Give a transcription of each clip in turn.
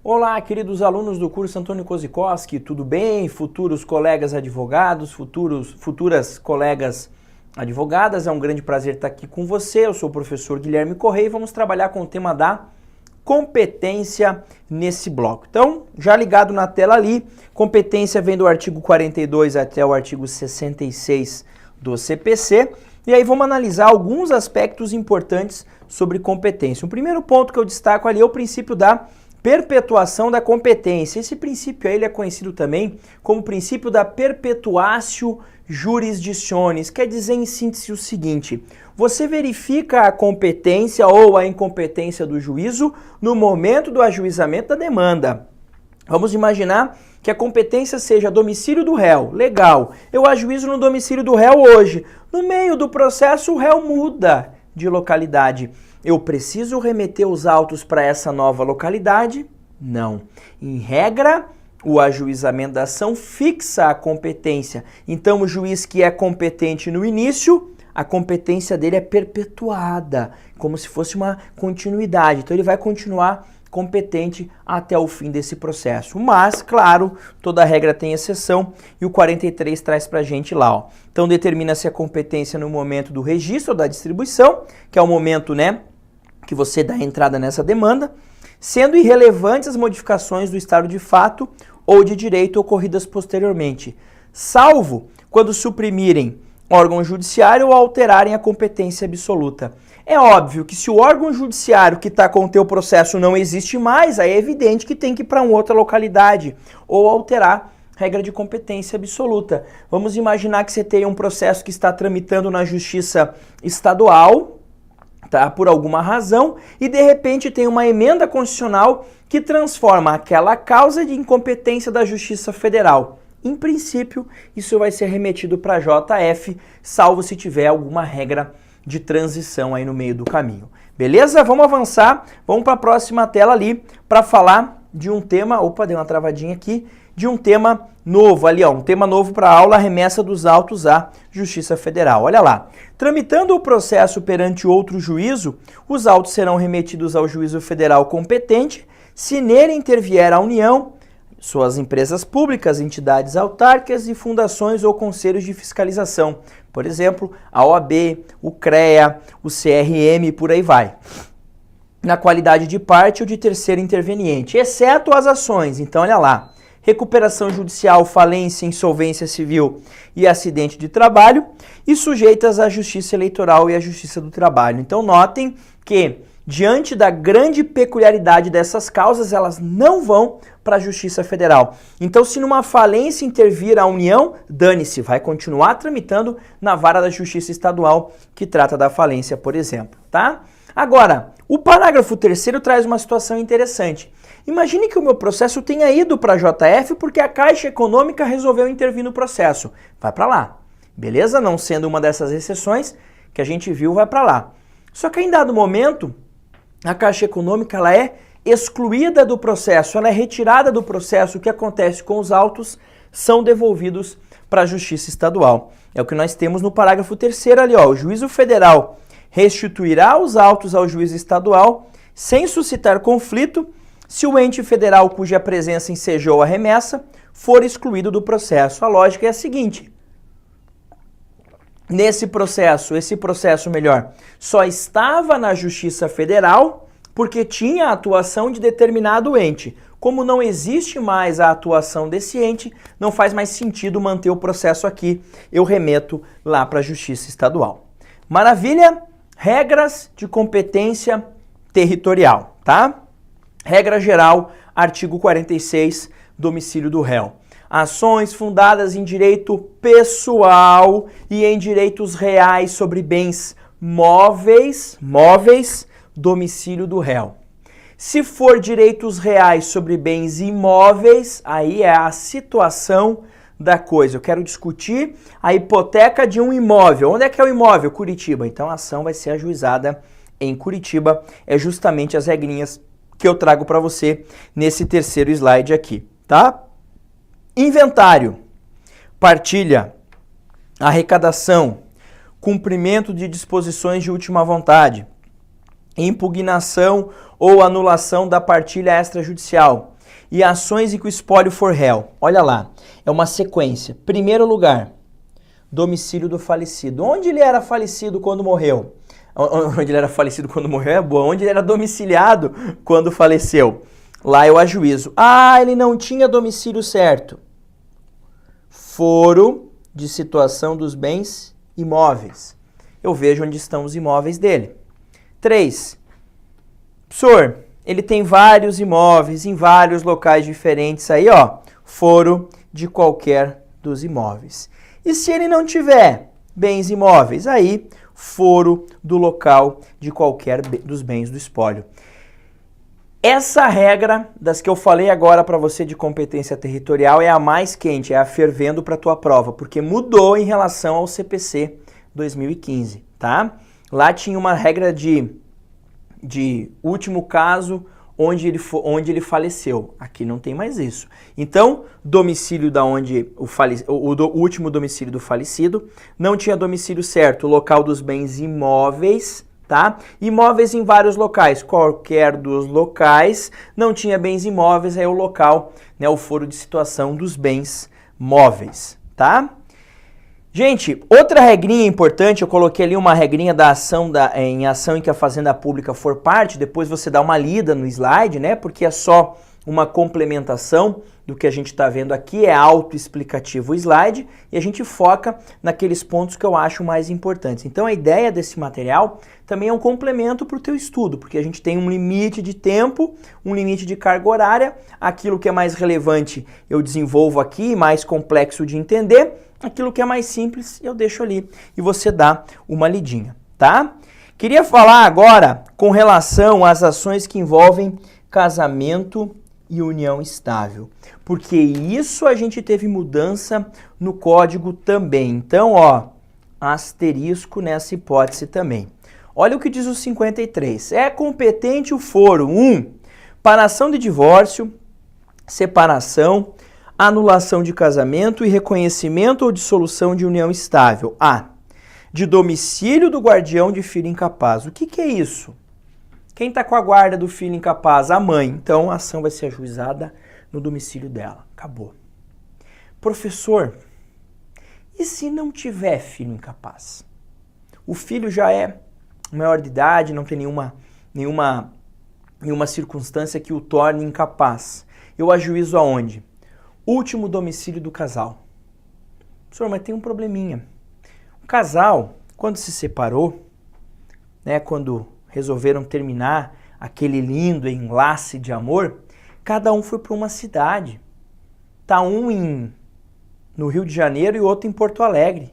Olá, queridos alunos do curso Antônio Kozikowski, tudo bem? Futuros colegas advogados, futuras colegas advogadas, é um grande prazer estar aqui com você. Eu sou o professor Guilherme Correia e vamos trabalhar com o tema da competência nesse bloco. Então, já ligado na tela ali, competência vem do artigo 42 até o artigo 66 do CPC. E aí vamos analisar alguns aspectos importantes sobre competência. O primeiro ponto que eu destaco ali é o princípio da perpetuação da competência. Esse princípio aí ele é conhecido também como princípio da perpetuatio jurisdictionis, quer dizer em síntese o seguinte: você verifica a competência ou a incompetência do juízo no momento do ajuizamento da demanda. Vamos imaginar que a competência seja domicílio do réu. Legal, eu ajuizo no domicílio do réu hoje. No meio do processo o réu muda de localidade. Eu preciso remeter os autos para essa nova localidade? Não. Em regra, o ajuizamento da ação fixa a competência. Então, o juiz que é competente no início, a competência dele é perpetuada, como se fosse uma continuidade. Então, ele vai continuar competente até o fim desse processo. Mas, claro, toda regra tem exceção e o 43 traz pra gente lá, ó. Então, determina-se a competência no momento do registro ou da distribuição, que é o momento, que você dá entrada nessa demanda, sendo irrelevantes as modificações do estado de fato ou de direito ocorridas posteriormente, salvo quando suprimirem órgão judiciário ou alterarem a competência absoluta. É óbvio que se o órgão judiciário que está com o teu processo não existe mais, aí é evidente que tem que ir para uma outra localidade ou alterar regra de competência absoluta. Vamos imaginar que você tem um processo que está tramitando na justiça estadual, por alguma razão, e de repente tem uma emenda constitucional que transforma aquela causa de incompetência da Justiça Federal. Em princípio, isso vai ser remetido para a JF, salvo se tiver alguma regra de transição aí no meio do caminho. Beleza? Vamos avançar, vamos para a próxima tela ali para falar de um tema, opa, deu uma travadinha aqui, de um tema novo ali, ó, um tema novo para a aula, remessa dos autos à Justiça Federal. Olha lá, tramitando o processo perante outro juízo, os autos serão remetidos ao juízo federal competente, se nele intervier a União, suas empresas públicas, entidades autárquicas e fundações ou conselhos de fiscalização, por exemplo, a OAB, o CREA, o CRM, por aí vai, na qualidade de parte ou de terceiro interveniente, exceto as ações. Então, olha lá, recuperação judicial, falência, insolvência civil e acidente de trabalho, e sujeitas à Justiça Eleitoral e à Justiça do Trabalho. Então notem que, diante da grande peculiaridade dessas causas, elas não vão para a Justiça Federal. Então, se numa falência intervir a União, dane-se, vai continuar tramitando na vara da Justiça Estadual, que trata da falência, por exemplo, tá? Agora, o parágrafo 3º traz uma situação interessante. Imagine que o meu processo tenha ido para a JF porque a Caixa Econômica resolveu intervir no processo. Vai para lá, beleza? Não sendo uma dessas exceções que a gente viu, vai para lá. Só que em dado momento, a Caixa Econômica ela é excluída do processo, ela é retirada do processo. O que acontece com os autos são devolvidos para a Justiça Estadual. É o que nós temos no parágrafo 3º ali, ó. O juízo federal restituirá os autos ao juízo estadual sem suscitar conflito se o ente federal cuja presença ensejou a remessa for excluído do processo. A lógica é a seguinte: esse processo só estava na Justiça Federal porque tinha a atuação de determinado ente. Como não existe mais a atuação desse ente, não faz mais sentido manter o processo aqui, eu remeto lá para a Justiça Estadual. Maravilha? Regras de competência territorial, tá? Regra geral, artigo 46, domicílio do réu. Ações fundadas em direito pessoal e em direitos reais sobre bens móveis, domicílio do réu. Se for direitos reais sobre bens imóveis, aí é a situação da coisa. Eu quero discutir a hipoteca de um imóvel. Onde é que é o imóvel? Curitiba. Então a ação vai ser ajuizada em Curitiba. É justamente as regrinhas que eu trago para você nesse terceiro slide aqui, tá? Inventário, partilha, arrecadação, cumprimento de disposições de última vontade, impugnação ou anulação da partilha extrajudicial, E ações em que o espólio for réu. Olha lá, é uma sequência. Primeiro lugar, domicílio do falecido. Onde ele era falecido quando morreu? Onde ele era falecido quando morreu é boa. Onde ele era domiciliado quando faleceu? Lá é o ajuízo. Ah, ele não tinha domicílio certo. Foro de situação dos bens imóveis. Eu vejo onde estão os imóveis dele. 3. Professor, ele tem vários imóveis em vários locais diferentes aí, ó. Foro de qualquer dos imóveis. E se ele não tiver bens imóveis, aí foro do local de qualquer dos bens do espólio. Essa regra das que eu falei agora para você de competência territorial é a mais quente, é a fervendo para a tua prova, porque mudou em relação ao CPC 2015, tá? Lá tinha uma regra de último caso onde ele faleceu. Aqui não tem mais isso. Então, domicílio da onde o último domicílio do falecido, não tinha domicílio certo, local dos bens imóveis, tá? Imóveis em vários locais, qualquer dos locais, não tinha bens imóveis, é o local, né, o foro de situação dos bens móveis, tá? Gente, outra regrinha importante, eu coloquei ali uma regrinha da ação em ação em que a fazenda pública for parte, depois você dá uma lida no slide, né? Porque é só uma complementação do que a gente está vendo aqui, é autoexplicativo o slide, e a gente foca naqueles pontos que eu acho mais importantes. Então a ideia desse material também é um complemento para o teu estudo, porque a gente tem um limite de tempo, um limite de carga horária, aquilo que é mais relevante eu desenvolvo aqui, mais complexo de entender, aquilo que é mais simples eu deixo ali e você dá uma lidinha, tá? Queria falar agora com relação às ações que envolvem casamento e união estável, porque isso a gente teve mudança no código também. Então, ó, asterisco nessa hipótese também. Olha o que diz o 53. É competente o foro 1. Para ação de divórcio, separação, anulação de casamento e reconhecimento ou dissolução de união estável. A. De domicílio do guardião de filho incapaz. O que é isso? Quem está com a guarda do filho incapaz? A mãe. Então, a ação vai ser ajuizada no domicílio dela. Acabou. Professor, e se não tiver filho incapaz? O filho já é maior de idade, não tem nenhuma circunstância que o torne incapaz. Eu ajuizo aonde? Último domicílio do casal. Professor, mas tem um probleminha. O casal, quando se separou, né, quando resolveram terminar aquele lindo enlace de amor, cada um foi para uma cidade. Tá um no Rio de Janeiro e outro em Porto Alegre.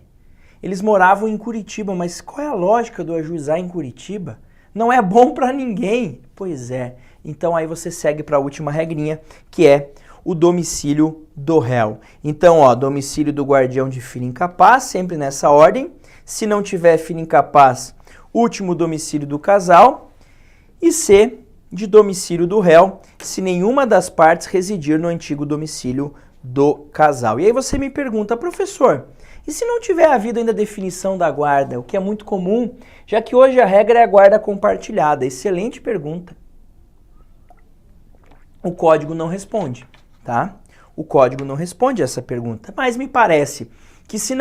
Eles moravam em Curitiba, mas qual é a lógica do ajuizar em Curitiba? Não é bom para ninguém. Pois é. Então aí você segue para a última regrinha, que é o domicílio do réu. Então, ó, domicílio do guardião de filho incapaz, sempre nessa ordem. Se não tiver filho incapaz, último domicílio do casal. E C, de domicílio do réu, se nenhuma das partes residir no antigo domicílio do casal. E aí você me pergunta, professor, e se não tiver havido ainda definição da guarda, o que é muito comum, já que hoje a regra é a guarda compartilhada? Excelente pergunta. O código não responde, tá? O código não responde essa pergunta, mas me parece que se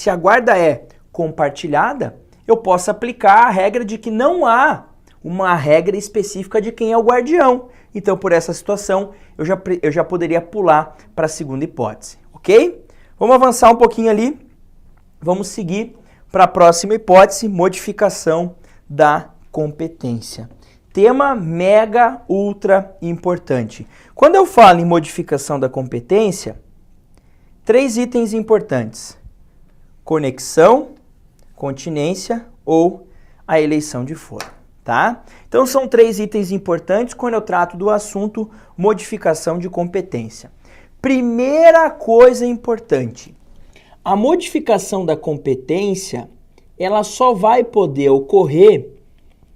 a guarda é compartilhada, eu posso aplicar a regra de que não há uma regra específica de quem é o guardião. Então, por essa situação, eu já poderia pular para a segunda hipótese, ok? Vamos avançar um pouquinho ali, vamos seguir para a próxima hipótese, modificação da competência. Tema mega ultra importante. Quando eu falo em modificação da competência, 3 itens importantes: conexão, continência ou a eleição de foro, tá? Então são 3 itens importantes quando eu trato do assunto modificação de competência. Primeira coisa importante, a modificação da competência, ela só vai poder ocorrer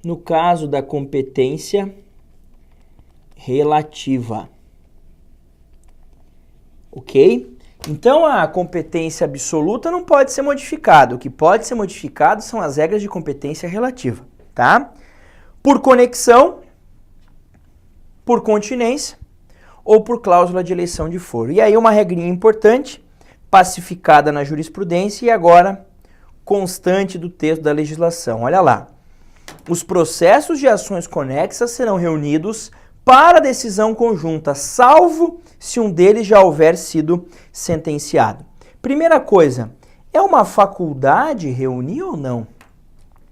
no caso da competência relativa. Ok? Então a competência absoluta não pode ser modificada. O que pode ser modificado são as regras de competência relativa, tá? Por conexão, por continência ou por cláusula de eleição de foro. E aí uma regrinha importante, pacificada na jurisprudência e agora constante do texto da legislação. Olha lá. Os processos de ações conexas serão reunidos para decisão conjunta, salvo se um deles já houver sido sentenciado. Primeira coisa, é uma faculdade reunir ou não?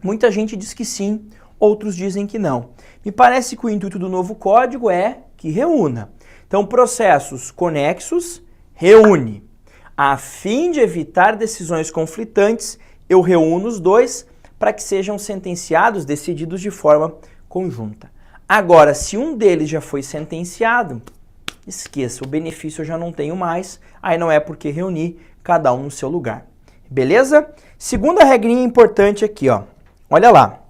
Muita gente diz que sim, outros dizem que não. Me parece que o intuito do novo código é que reúna. Então, processos conexos, reúne. A fim de evitar decisões conflitantes, eu reúno os dois para que sejam sentenciados, decididos de forma conjunta. Agora, se um deles já foi sentenciado, esqueça, o benefício eu já não tenho mais, aí não é porque reunir, cada um no seu lugar. Beleza? Segunda regrinha importante aqui, ó. Olha lá.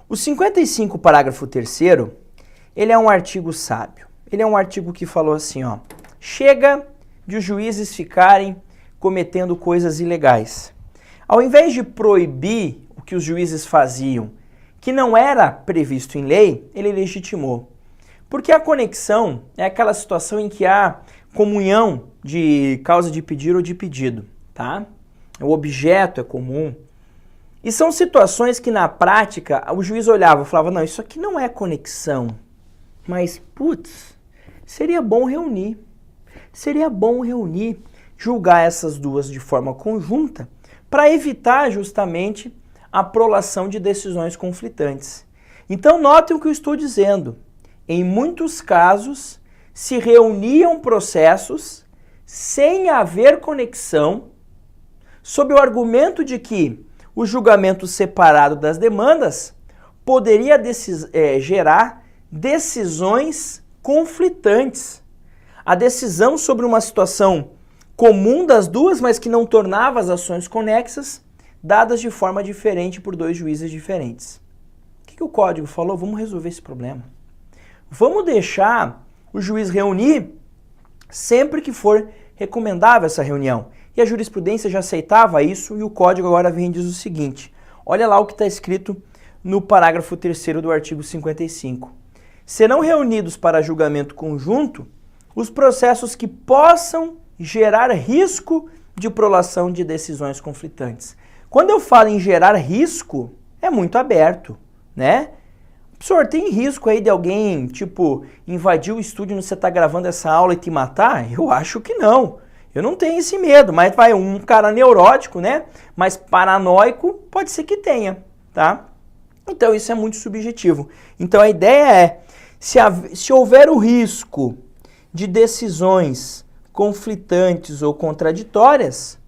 O 55, parágrafo 3º, ele é um artigo sábio. Ele é um artigo que falou assim, ó. Chega de os juízes ficarem cometendo coisas ilegais. Ao invés de proibir o que os juízes faziam, que não era previsto em lei, ele legitimou. Porque a conexão é aquela situação em que há comunhão de causa de pedir ou de pedido, tá? O objeto é comum. E são situações que na prática o juiz olhava e falava, não, isso aqui não é conexão, mas, putz, seria bom reunir. Seria bom reunir, julgar essas duas de forma conjunta para evitar justamente a prolação de decisões conflitantes. Então, notem o que eu estou dizendo. Em muitos casos, se reuniam processos sem haver conexão, sob o argumento de que o julgamento separado das demandas poderia gerar decisões conflitantes. A decisão sobre uma situação comum das duas, mas que não tornava as ações conexas, dadas de forma diferente por dois juízes diferentes. O que o código falou? Vamos resolver esse problema. Vamos deixar o juiz reunir sempre que for recomendável essa reunião. E a jurisprudência já aceitava isso e o código agora vem e diz o seguinte. Olha lá o que está escrito no parágrafo 3º do artigo 55. Serão reunidos para julgamento conjunto os processos que possam gerar risco de prolação de decisões conflitantes. Quando eu falo em gerar risco, é muito aberto, né? Professor, tem risco aí de alguém, tipo, invadir o estúdio onde você está gravando essa aula e te matar? Eu acho que não. Eu não tenho esse medo, mas vai um cara neurótico, né? Mas paranoico, pode ser que tenha, tá? Então isso é muito subjetivo. Então a ideia é, se houver o risco de decisões conflitantes ou contraditórias,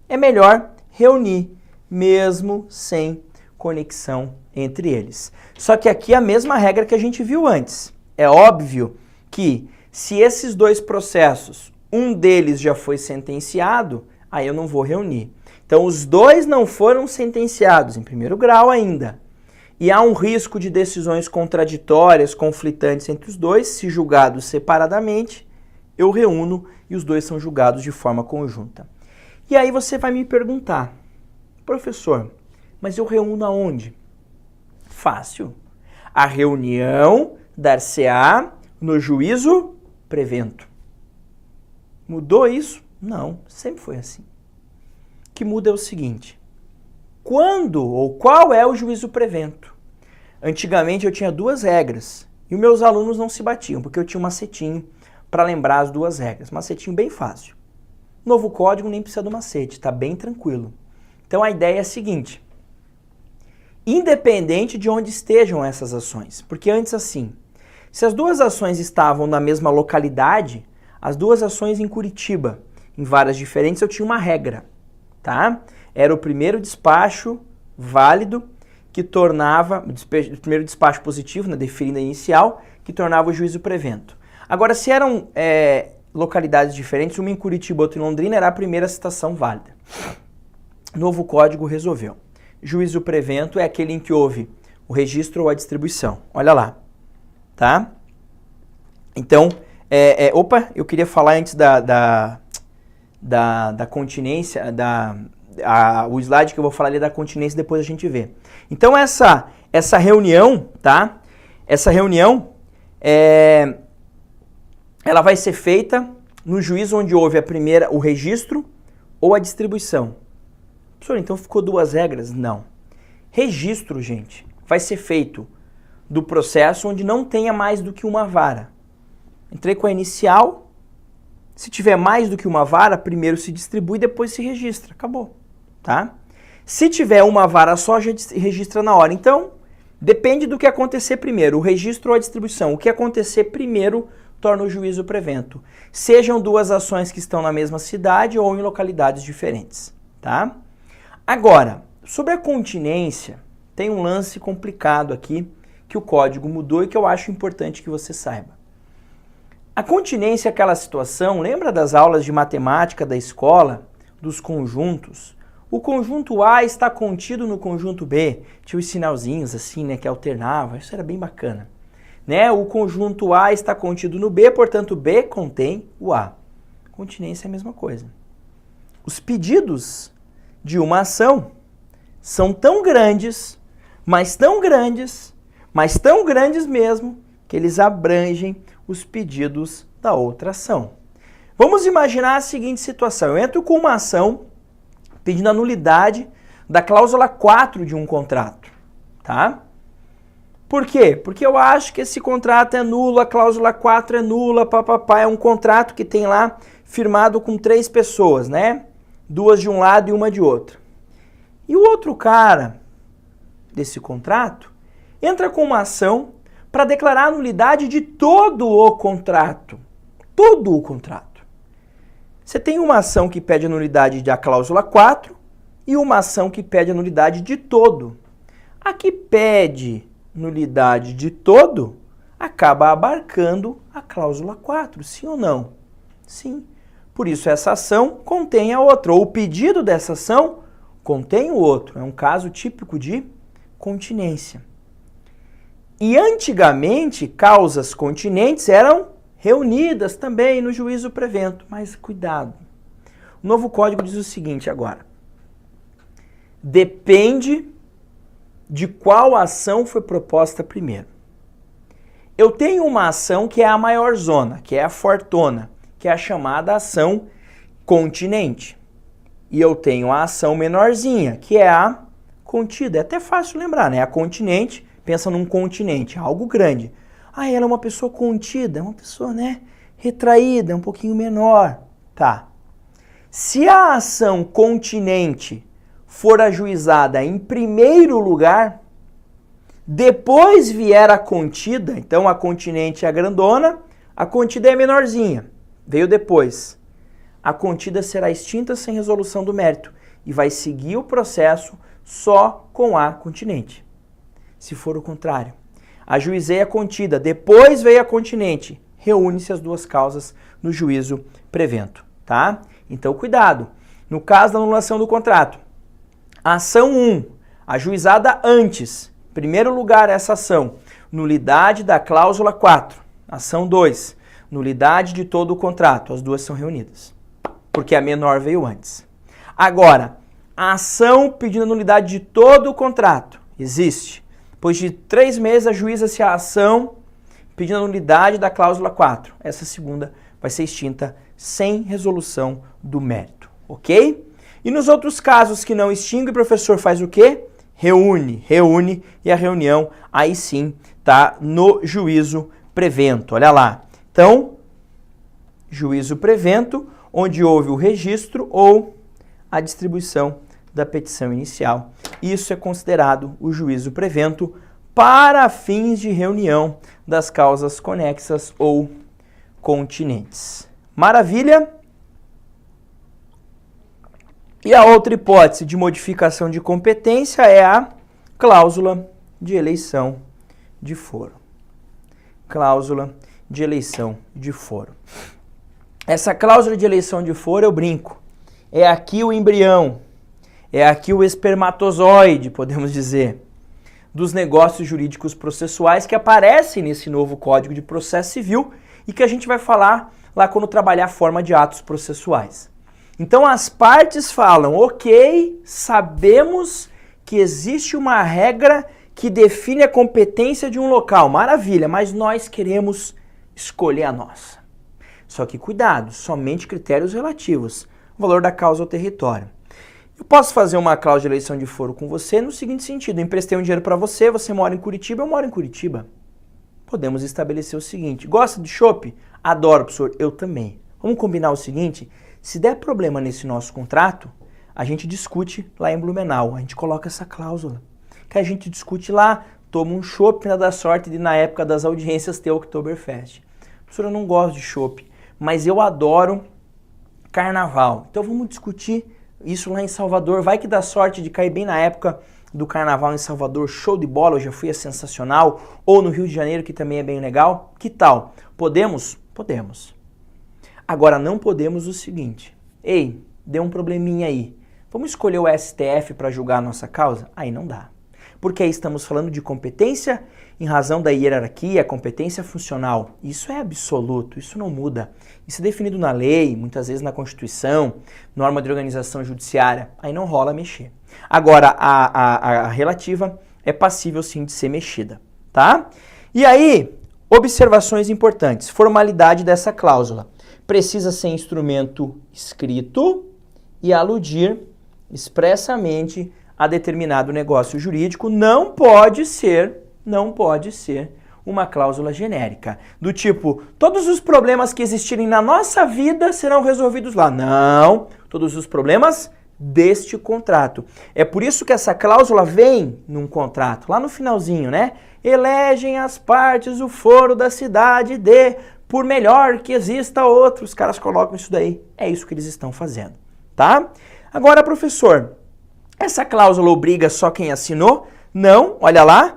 é melhor reunir, mesmo sem conexão entre eles. Só que aqui é a mesma regra que a gente viu antes. É óbvio que se esses dois processos, um deles já foi sentenciado, aí eu não vou reunir. Então os dois não foram sentenciados, em primeiro grau ainda. E há um risco de decisões contraditórias, conflitantes entre os dois, se julgados separadamente, eu reúno e os dois são julgados de forma conjunta. E aí você vai me perguntar, professor, mas eu reúno aonde? Fácil. A reunião dar-se-á no juízo prevento. Mudou isso? Não, sempre foi assim. O que muda é o seguinte, quando ou qual é o juízo prevento? Antigamente eu tinha duas regras e os meus alunos não se batiam, porque eu tinha um macetinho para lembrar as duas regras. Macetinho bem fácil. Novo código nem precisa do macete, tá bem tranquilo. Então a ideia é a seguinte, independente de onde estejam essas ações, porque antes assim, se as duas ações estavam na mesma localidade, as duas ações em Curitiba, em varas diferentes, eu tinha uma regra, tá? Era o primeiro despacho válido que tornava, o primeiro despacho positivo, na deferida inicial, que tornava o juízo prevento. Agora, se eram localidades diferentes, uma em Curitiba, outra em Londrina, era a primeira citação válida. Novo código resolveu. Juízo prevento é aquele em que houve o registro ou a distribuição. Olha lá, tá? Então, eu queria falar antes da continência, o slide que eu vou falar ali da continência, depois a gente vê. Então, essa reunião, tá? Essa reunião ela vai ser feita no juízo onde houve o registro ou a distribuição. Professor, então ficou duas regras? Não. Registro, gente, vai ser feito do processo onde não tenha mais do que uma vara. Entrei com a inicial, se tiver mais do que uma vara, primeiro se distribui, depois se registra. Acabou, tá? Se tiver uma vara só, já registra na hora. Então, depende do que acontecer primeiro, o registro ou a distribuição. O que acontecer primeiro torna o juízo prevento. Sejam duas ações que estão na mesma cidade ou em localidades diferentes, tá? Agora, sobre a continência, tem um lance complicado aqui que o código mudou e que eu acho importante que você saiba. A continência é aquela situação, lembra das aulas de matemática da escola, dos conjuntos? O conjunto A está contido no conjunto B. Tinha os sinalzinhos assim, né, que alternava, isso era bem bacana. Né? O conjunto A está contido no B, portanto B contém o A. Continência é a mesma coisa. Os pedidos de uma ação são tão grandes, mas tão grandes mesmo, que eles abrangem os pedidos da outra ação. Vamos imaginar a seguinte situação. Eu entro com uma ação pedindo a nulidade da cláusula 4 de um contrato, tá? Por quê? Porque eu acho que esse contrato é nulo, a cláusula 4 é nula, papapá, é um contrato que tem lá firmado com 3 pessoas, né? 2 de um lado e uma de outro. E o outro cara desse contrato entra com uma ação para declarar a nulidade de todo o contrato. Todo o contrato. Você tem uma ação que pede a nulidade da cláusula 4 e uma ação que pede a nulidade de todo. A que pede nulidade de todo acaba abarcando a cláusula 4, sim ou não? Sim. Por isso essa ação contém a outra, ou o pedido dessa ação contém o outro. É um caso típico de continência. E antigamente, causas continentes eram reunidas também no juízo prevento. Mas cuidado. O novo código diz o seguinte agora. Depende de qual ação foi proposta primeiro. Eu tenho uma ação que é a maior zona, que é a fortona, que é a chamada ação continente. E eu tenho a ação menorzinha, que é a contida. É até fácil lembrar, né? A continente, pensa num continente, algo grande. Ah, ela é uma pessoa contida, é uma pessoa, né, retraída, é um pouquinho menor. Tá. Se a ação continente for ajuizada em primeiro lugar, depois vier a contida, então a continente é a grandona, a contida é a menorzinha, veio depois. A contida será extinta sem resolução do mérito e vai seguir o processo só com a continente. Se for o contrário, ajuizei a contida, depois veio a continente, reúne-se as duas causas no juízo prevento, tá? Então cuidado, no caso da anulação do contrato, ação 1, ajuizada antes, em primeiro lugar essa ação, nulidade da cláusula 4, ação 2, nulidade de todo o contrato, as duas são reunidas. Porque a menor veio antes. Agora, a ação pedindo a nulidade de todo o contrato existe. Depois de 3 meses, ajuiza-se a ação pedindo a nulidade da cláusula 4. Essa segunda vai ser extinta sem resolução do mérito, ok? E nos outros casos que não extingue, o professor faz o quê? Reúne, e a reunião aí sim tá no juízo prevento. Olha lá. Então, juízo prevento, onde houve o registro ou a distribuição da petição inicial. Isso é considerado o juízo prevento para fins de reunião das causas conexas ou continentes. Maravilha? E a outra hipótese de modificação de competência é a cláusula de eleição de foro. Cláusula de eleição de foro. Essa cláusula de eleição de foro, eu brinco, é aqui o embrião, é aqui o espermatozoide, podemos dizer, dos negócios jurídicos processuais que aparecem nesse novo Código de Processo Civil e que a gente vai falar lá quando trabalhar a forma de atos processuais. Então as partes falam, ok, sabemos que existe uma regra que define a competência de um local, maravilha, mas nós queremos escolher a nossa. Só que cuidado, somente critérios relativos. O valor da causa ao território. Eu posso fazer uma cláusula de eleição de foro com você no seguinte sentido: eu emprestei um dinheiro para você, você mora em Curitiba, eu moro em Curitiba. Podemos estabelecer o seguinte: gosta de chopp? Adoro, professor, eu também. Vamos combinar o seguinte: se der problema nesse nosso contrato, a gente discute lá em Blumenau, a gente coloca essa cláusula. Que a gente discute lá, toma um chopp para dar sorte de na época das audiências ter o Oktoberfest. Professor, eu não gosto de chopp, mas eu adoro carnaval. Então vamos discutir isso lá em Salvador, vai que dá sorte de cair bem na época do carnaval em Salvador, show de bola, eu já fui, é sensacional. Ou no Rio de Janeiro, que também é bem legal. Que tal? Podemos? Podemos. Agora não podemos o seguinte: ei, deu um probleminha aí, vamos escolher o STF para julgar a nossa causa? Aí não dá. Porque aí estamos falando de competência em razão da hierarquia, competência funcional. Isso é absoluto, isso não muda. Isso é definido na lei, muitas vezes na Constituição, norma de organização judiciária. Aí não rola mexer. Agora, a relativa é passível sim de ser mexida, tá? E aí, observações importantes. Formalidade dessa cláusula. Precisa ser instrumento escrito e aludir expressamente a determinado negócio jurídico. Não pode ser uma cláusula genérica, do tipo, todos os problemas que existirem na nossa vida serão resolvidos lá. Não, todos os problemas deste contrato. É por isso que essa cláusula vem num contrato, lá no finalzinho, né? Elegem as partes o foro da cidade de, por melhor que exista outro. Os caras colocam isso daí. É isso que eles estão fazendo, tá? Agora, professor, essa cláusula obriga só quem assinou? Não, olha lá.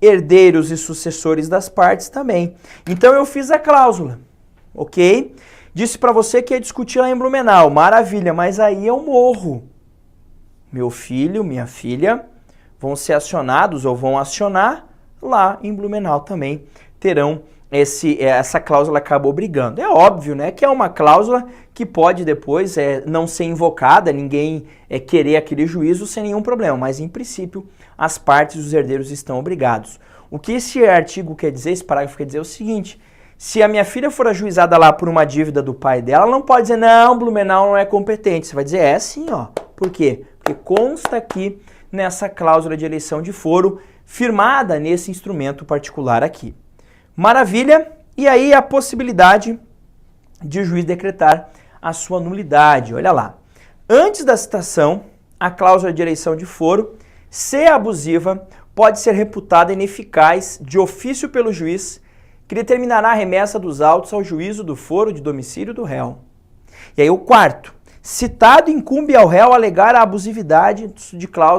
Herdeiros e sucessores das partes também. Então eu fiz a cláusula, ok? Disse para você que ia discutir lá em Blumenau, maravilha, mas aí eu morro. Meu filho, minha filha vão ser acionados ou vão acionar lá em Blumenau também. Terão essa cláusula acaba obrigando. É óbvio, né, que é uma cláusula que pode depois não ser invocada, ninguém querer aquele juízo sem nenhum problema, mas em princípio as partes e os herdeiros estão obrigados. O que esse artigo quer dizer, esse parágrafo quer dizer é o seguinte: se a minha filha for ajuizada lá por uma dívida do pai dela, ela não pode dizer, não, Blumenau não é competente. Você vai dizer, é sim, ó. Por quê? Porque consta aqui nessa cláusula de eleição de foro, firmada nesse instrumento particular aqui. Maravilha, e aí a possibilidade de o juiz decretar a sua nulidade. Olha lá, antes da citação, a cláusula de eleição de foro, se abusiva, pode ser reputada ineficaz de ofício pelo juiz, que determinará a remessa dos autos ao juízo do foro de domicílio do réu. E aí o quarto, citado incumbe ao réu alegar a abusividade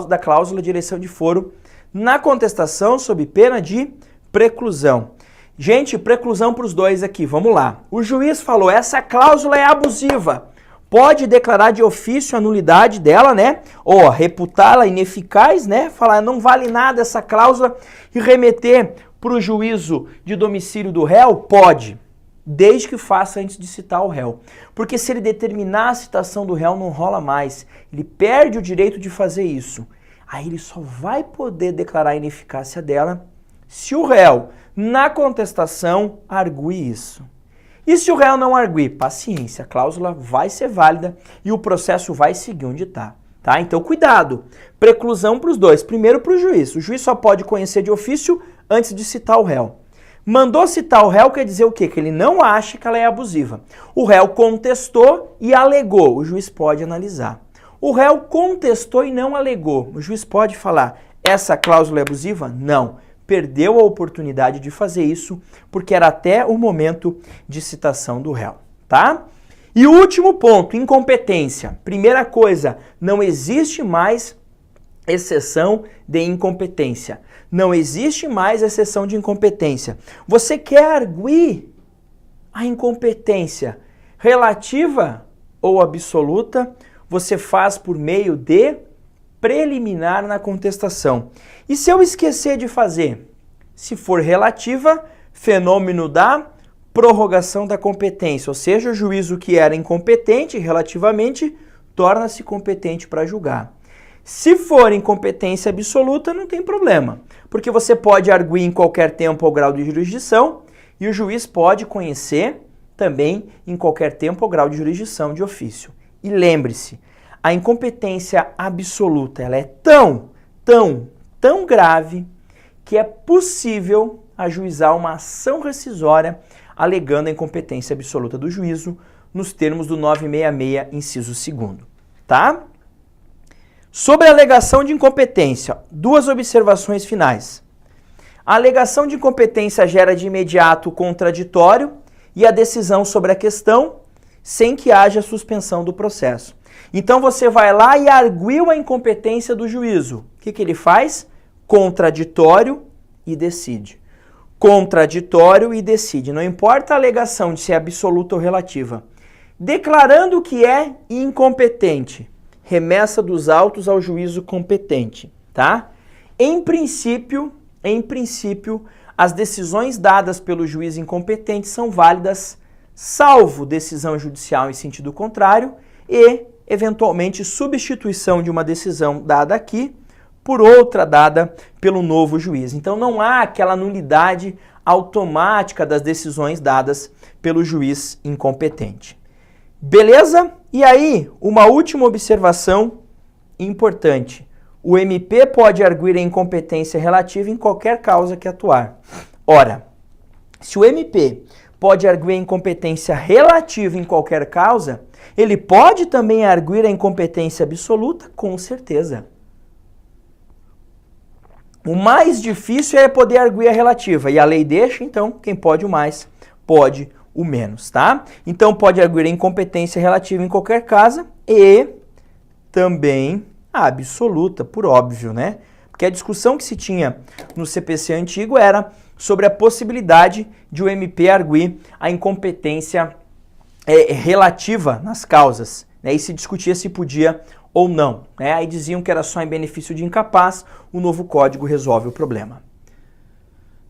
da cláusula de eleição de foro na contestação sob pena de preclusão. Gente, preclusão para os dois aqui, vamos lá. O juiz falou, essa cláusula é abusiva. Pode declarar de ofício a nulidade dela, né? Ou reputá-la ineficaz, né? Falar, não vale nada essa cláusula e remeter para o juízo de domicílio do réu? Pode, desde que faça antes de citar o réu. Porque se ele determinar a citação do réu, não rola mais. Ele perde o direito de fazer isso. Aí ele só vai poder declarar a ineficácia dela se o réu, na contestação, argue isso. E se o réu não arguir? Paciência, a cláusula vai ser válida e o processo vai seguir onde está. Tá? Então, cuidado. Preclusão para os dois. Primeiro para o juiz. O juiz só pode conhecer de ofício antes de citar o réu. Mandou citar o réu quer dizer o quê? Que ele não acha que ela é abusiva. O réu contestou e alegou. O juiz pode analisar. O réu contestou e não alegou. O juiz pode falar, essa cláusula é abusiva? Não. Perdeu a oportunidade de fazer isso, porque era até o momento de citação do réu, tá? E o último ponto, incompetência. Primeira coisa, não existe mais exceção de incompetência. Não existe mais exceção de incompetência. Você quer arguir a incompetência relativa ou absoluta, você faz por meio de preliminar na contestação. E se eu esquecer de fazer? Se for relativa, fenômeno da prorrogação da competência, ou seja, o juízo que era incompetente relativamente torna-se competente para julgar. Se for incompetência absoluta, não tem problema, porque você pode arguir em qualquer tempo ou grau de jurisdição e o juiz pode conhecer também em qualquer tempo ou grau de jurisdição de ofício. E lembre-se, a incompetência absoluta ela é tão grave que é possível ajuizar uma ação rescisória alegando a incompetência absoluta do juízo nos termos do 966, inciso 2º, tá? Sobre a alegação de incompetência, duas observações finais. A alegação de incompetência gera de imediato o contraditório e a decisão sobre a questão sem que haja suspensão do processo. Então você vai lá e arguiu a incompetência do juízo. O que ele faz? Contraditório e decide. Contraditório e decide. Não importa a alegação de ser absoluta ou relativa. Declarando que é incompetente. Remessa dos autos ao juízo competente, tá? Em princípio, as decisões dadas pelo juiz incompetente são válidas, salvo decisão judicial em sentido contrário e, eventualmente, substituição de uma decisão dada aqui por outra dada pelo novo juiz. Então não há aquela nulidade automática das decisões dadas pelo juiz incompetente. Beleza? E aí, uma última observação importante. O MP pode arguir a incompetência relativa em qualquer causa que atuar. Ora, se o MP pode arguir a incompetência relativa em qualquer causa, ele pode também arguir a incompetência absoluta? Com certeza. O mais difícil é poder arguir a relativa, e a lei deixa, então, quem pode o mais, pode o menos, tá? Então, pode arguir a incompetência relativa em qualquer caso e também a absoluta, por óbvio, né? Porque a discussão que se tinha no CPC antigo era sobre a possibilidade de o MP arguir a incompetência relativa nas causas, né? E se discutia se podia ou não, né? Aí diziam que era só em benefício de incapaz, o novo código resolve o problema.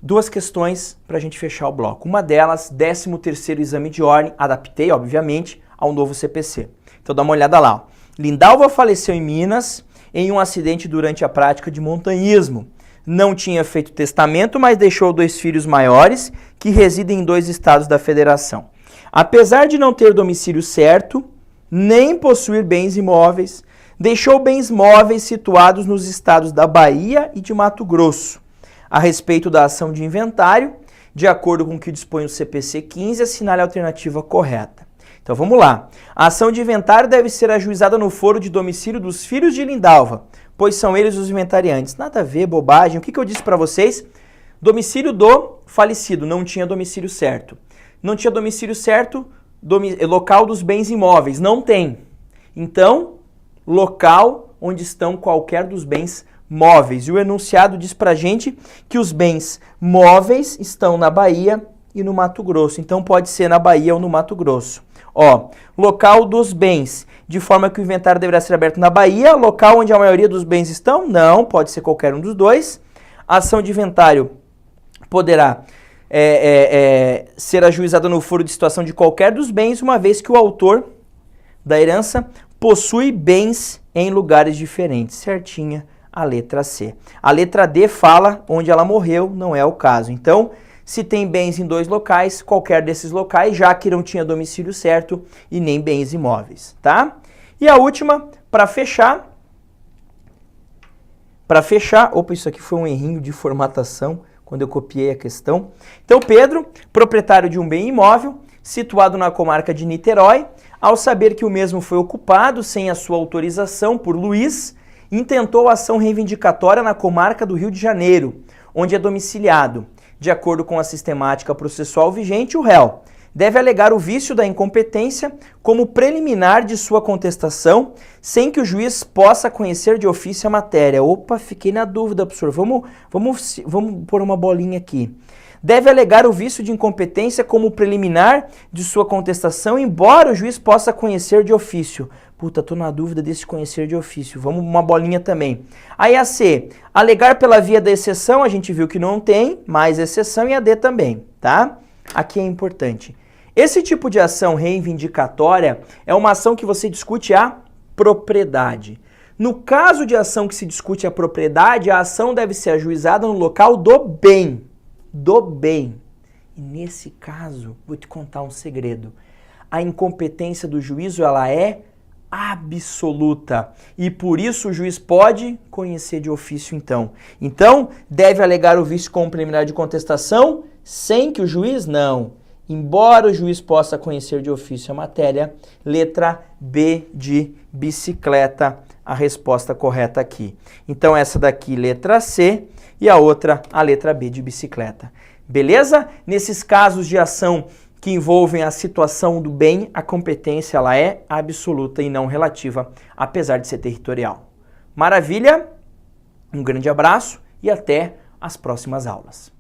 Duas questões para a gente fechar o bloco. Uma delas, 13º exame de ordem, adaptei, obviamente, ao novo CPC. Então dá uma olhada lá. Lindalva faleceu em Minas em um acidente durante a prática de montanhismo. Não tinha feito testamento, mas deixou 2 filhos maiores que residem em 2 estados da federação. Apesar de não ter domicílio certo, nem possuir bens imóveis, deixou bens móveis situados nos estados da Bahia e de Mato Grosso. A respeito da ação de inventário, de acordo com o que dispõe o CPC 15, assinale a alternativa correta. Então vamos lá. A ação de inventário deve ser ajuizada no foro de domicílio dos filhos de Lindalva, pois são eles os inventariantes. Nada a ver, bobagem. O que eu disse para vocês? Domicílio do falecido, não tinha domicílio certo. Não tinha domicílio certo, local dos bens imóveis, não tem. Então, local onde estão qualquer dos bens móveis. E o enunciado diz pra gente que os bens móveis estão na Bahia e no Mato Grosso. Então pode ser na Bahia ou no Mato Grosso. Ó, local dos bens, de forma que o inventário deverá ser aberto na Bahia. Local onde a maioria dos bens estão? Não, pode ser qualquer um dos dois. A ação de inventário poderá ser ajuizada no foro de situação de qualquer dos bens, uma vez que o autor da herança possui bens em lugares diferentes. Certinha a letra C. A letra D fala onde ela morreu, não é o caso. Então, se tem bens em 2 locais, qualquer desses locais, já que não tinha domicílio certo e nem bens imóveis, tá? E a última, para fechar, opa, isso aqui foi um errinho de formatação, quando eu copiei a questão. Então, Pedro, proprietário de um bem imóvel, situado na comarca de Niterói, ao saber que o mesmo foi ocupado sem a sua autorização por Luiz, intentou ação reivindicatória na comarca do Rio de Janeiro, onde é domiciliado. De acordo com a sistemática processual vigente, o réu deve alegar o vício da incompetência como preliminar de sua contestação, sem que o juiz possa conhecer de ofício a matéria. Opa, fiquei na dúvida, professor. Vamos pôr uma bolinha aqui. Deve alegar o vício de incompetência como preliminar de sua contestação, embora o juiz possa conhecer de ofício. Puta, tô na dúvida desse conhecer de ofício. Vamos uma bolinha também. Aí a C, alegar pela via da exceção, a gente viu que não tem, mais exceção, e a D também, tá? Aqui é importante. Esse tipo de ação reivindicatória é uma ação que você discute a propriedade. No caso de ação que se discute a propriedade, a ação deve ser ajuizada no local do bem. E nesse caso, vou te contar um segredo. A incompetência do juízo, ela é absoluta. E por isso o juiz pode conhecer de ofício, então. Então, deve alegar o vício como preliminar de contestação, sem que o juiz não. Embora o juiz possa conhecer de ofício a matéria, letra B de bicicleta, a resposta correta aqui. Então, essa daqui, letra C, e a outra, a letra B de bicicleta. Beleza? Nesses casos de ação que envolvem a situação do bem, a competência ela é absoluta e não relativa, apesar de ser territorial. Maravilha? Um grande abraço e até as próximas aulas.